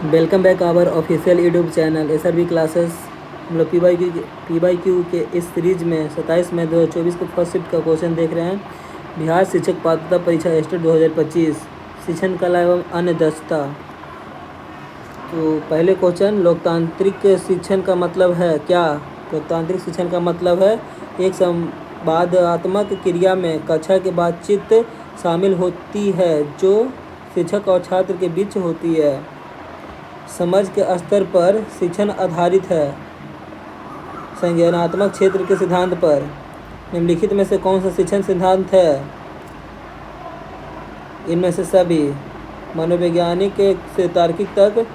Welcome back our official YouTube channel SRB classes. हम लोग PYQ के इस सीरीज में 27 मई 2024 को फर्स्ट शिफ्ट का क्वेश्चन देख रहे हैं। बिहार शिक्षक पात्रता परीक्षा स्टेट 2025 शिक्षण कला एवं अन्य दक्षता। तो पहले क्वेश्चन, लोकतांत्रिक शिक्षण का मतलब है क्या? लोकतांत्रिक शिक्षण का मतलब है एक संवादात्मक क्रिया में कक्षा के बातचीत शामिल होती है जो शिक्षक और छात्र के बीच होती है। समझ के स्तर पर शिक्षण आधारित है संज्ञानात्मक क्षेत्र के सिद्धांत पर। निम्नलिखित में से कौन सा शिक्षण सिद्धांत है? इनमें से सभी। मनोवैज्ञानिक से तार्किक तक,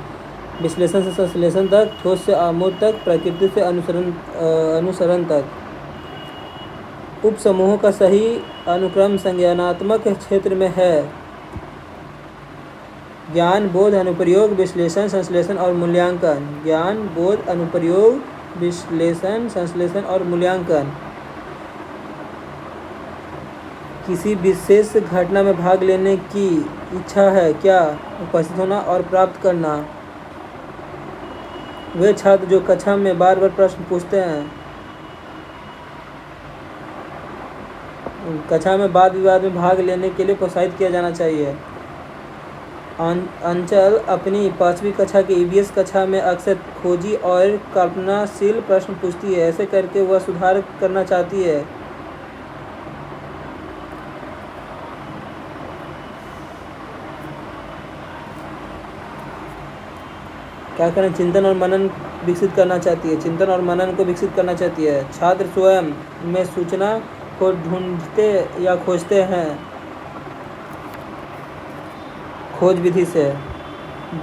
विश्लेषण से संश्लेषण तक, ठोस से अमूर्त तक, प्रकृति से अनुसरण तक। उप समूहों का सही अनुक्रम संज्ञानात्मक क्षेत्र में है ज्ञान, बोध, अनुप्रयोग, विश्लेषण, संश्लेषण और मूल्यांकन। ज्ञान, बोध, अनुप्रयोग, विश्लेषण, संश्लेषण और मूल्यांकन। किसी विशेष घटना में भाग लेने की इच्छा है क्या? उपस्थित होना और प्राप्त करना। वे छात्र जो कक्षा में बार बार प्रश्न पूछते हैं। कक्षा में वाद विवाद में भाग लेने के लिए प्रोत्साहित किया जाना चाहिए। अंचल अपनी 5वीं कक्षा के EVS कक्षा में अक्सर खोजी और कल्पनाशील प्रश्न पूछती है। ऐसे करके वह सुधार करना चाहती है। क्या करें? चिंतन और मनन विकसित करना चाहती है। चिंतन और मनन को विकसित करना चाहती है। छात्र स्वयं में सूचना को ढूंढते या खोजते हैं खोज विधि से।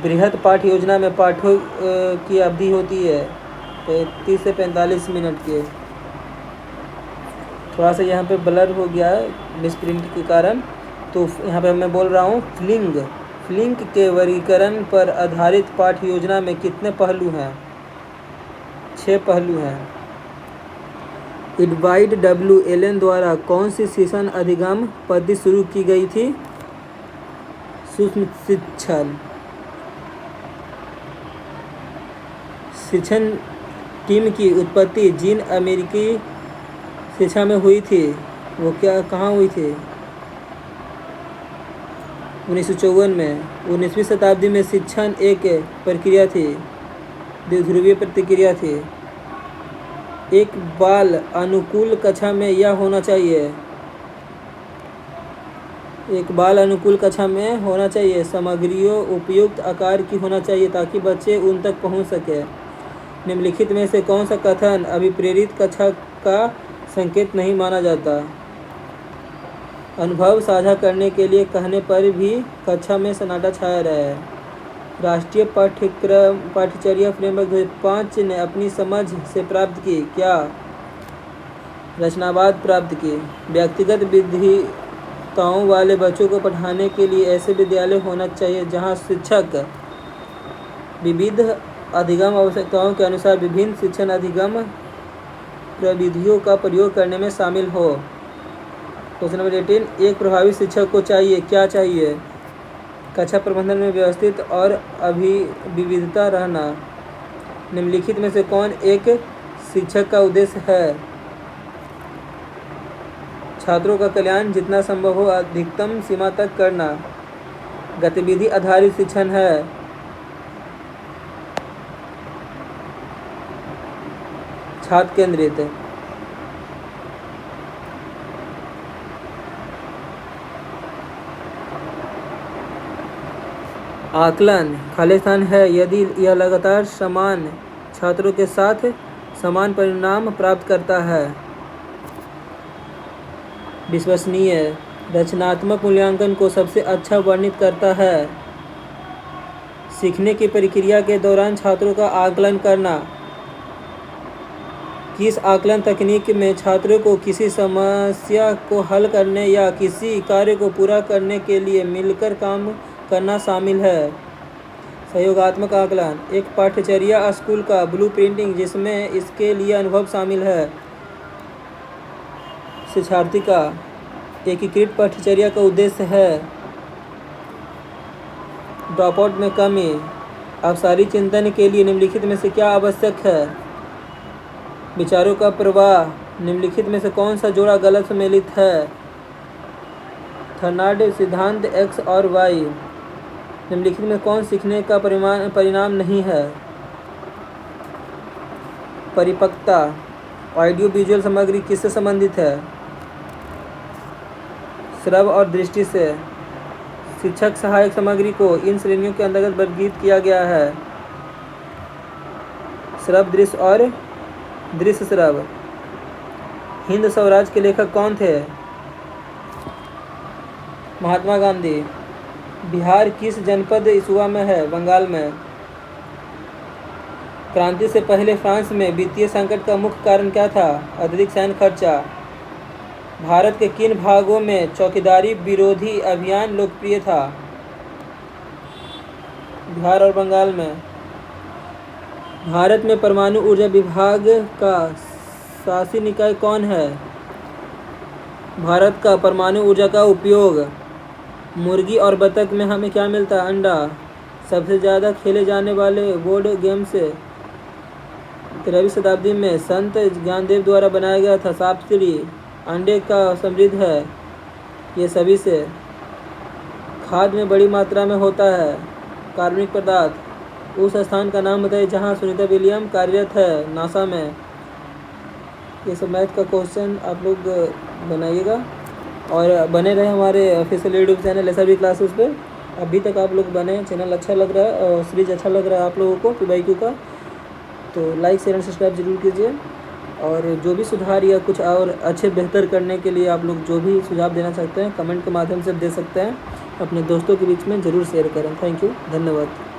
बृहद पाठ योजना में पाठों की अवधि होती है 30 से 45 मिनट के। थोड़ा सा यहाँ पे ब्लर हो गया है मिसप्रिंट के कारण, तो यहाँ पे मैं बोल रहा हूँ फ्लिंक के वर्गीकरण पर आधारित पाठ योजना में कितने पहलू हैं? 6 पहलू हैं। Edward W. एलन द्वारा कौन सी शिक्षण अधिगम पद्धति शुरू की गई थी? सूक्ष्म शिक्षण टीम की उत्पत्ति जिन अमेरिकी शिक्षा में हुई थी वो कहाँ हुई थी? 1954 में। 19वीं शताब्दी में शिक्षण एक प्रक्रिया थी, द्विध्रुवीय प्रतिक्रिया थी। एक बाल अनुकूल कक्षा में यह होना चाहिए। एक बाल अनुकूल कक्षा में होना चाहिए। सामग्रियों उपयुक्त आकार की होना चाहिए ताकि बच्चे उन तक पहुंच सके। निम्नलिखित में से कौन सा कथन अभिप्रेरित कक्षा का संकेत नहीं माना जाता? अनुभव साझा करने के लिए कहने पर भी कक्षा में सन्नाटा छाया रहा है। राष्ट्रीय पाठ्यचर्या फ्रेमवर्क 2005 ने अपनी समझ से प्राप्त की क्या? रचनावाद प्राप्त की। व्यक्तिगत विविधताओं वाले बच्चों को पढ़ाने के लिए ऐसे विद्यालय होना चाहिए जहां शिक्षक विविध अधिगम आवश्यकताओं के अनुसार विभिन्न शिक्षण अधिगम प्रविधियों का प्रयोग करने में शामिल हो। क्वेश्चन नंबर 18, एक प्रभावी शिक्षक को चाहिए क्या? चाहिए कक्षा प्रबंधन में व्यवस्थित और विविधता रहना। निम्नलिखित में से कौन एक शिक्षक का उद्देश्य है? छात्रों का कल्याण जितना संभव हो अधिकतम सीमा तक करना। गतिविधि आधारित शिक्षण है। छात्र केंद्रित। आकलन खाली स्थान है यदि यह लगातार समान छात्रों के साथ समान परिणाम प्राप्त करता है। विश्वसनीय रचनात्मक मूल्यांकन को सबसे अच्छा वर्णित करता है। सीखने की प्रक्रिया के दौरान छात्रों का आकलन करना। किस आकलन तकनीक में छात्रों को किसी समस्या को हल करने या किसी कार्य को पूरा करने के लिए मिलकर काम करना शामिल है? सहयोगात्मक आकलन। एक पाठ्यचर्या स्कूल का ब्लूप्रिंटिंग जिसमें इसके लिए अनुभव शामिल है। शिक्षार्थी का एकीकृत पाठ्यचर्या का उद्देश्य है ड्रॉपआउट में कमी, अवसारी चिंतन के लिए निम्नलिखित में से क्या आवश्यक है? विचारों का प्रवाह। निम्नलिखित में से कौन सा जोड़ा गलत सम्मिलित है? थर्नाड सिद्धांत एक्स और वाई। निम्नलिखित में कौन सीखने का परिणाम नहीं है? परिपक्वता। ऑडियो विजुअल सामग्री किससे संबंधित है? श्रव और दृष्टि से। शिक्षक सहायक सामग्री को इन श्रेणियों के अंतर्गत वर्गीकृत किया गया है: श्रव दृश्य और दृश्य श्रव। हिंद स्वराज के लेखक कौन थे? महात्मा गांधी। बिहार किस जनपद सूबा में है? बंगाल में। क्रांति से पहले फ्रांस में वित्तीय संकट का मुख्य कारण क्या था? अत्यधिक सैन्य खर्चा। भारत के किन भागों में चौकीदारी विरोधी अभियान लोकप्रिय था? बिहार और बंगाल में। भारत में परमाणु ऊर्जा विभाग का शासी निकाय कौन है? भारत का परमाणु ऊर्जा का उपयोग। मुर्गी और बतख में हमें क्या मिलता है? अंडा। सबसे ज़्यादा खेले जाने वाले बोर्ड गेम से 13वीं शताब्दी में संत ज्ञानदेव द्वारा बनाया गया था। सांप सीढ़ी अंडे का समृद्ध है। ये सभी से। खाद में बड़ी मात्रा में होता है कार्बनिक पदार्थ। उस स्थान का नाम बताइए जहाँ सुनीता विलियम कार्यरत है। नासा में। ये सब मैथ का क्वेश्चन आप लोग बनाइएगा और बने रहे हमारे official YouTube channel SRB classes पे। अभी तक आप लोग बने, चैनल अच्छा लग रहा है और सीरीज अच्छा लग रहा है आप लोगों को PYQ का, तो लाइक शेयर एंड सब्सक्राइब जरूर कीजिए। और जो भी सुधार या कुछ और अच्छे बेहतर करने के लिए आप लोग जो भी सुझाव देना चाहते हैं कमेंट के माध्यम से दे सकते हैं। अपने दोस्तों के बीच में ज़रूर शेयर करें। थैंक यू, धन्यवाद।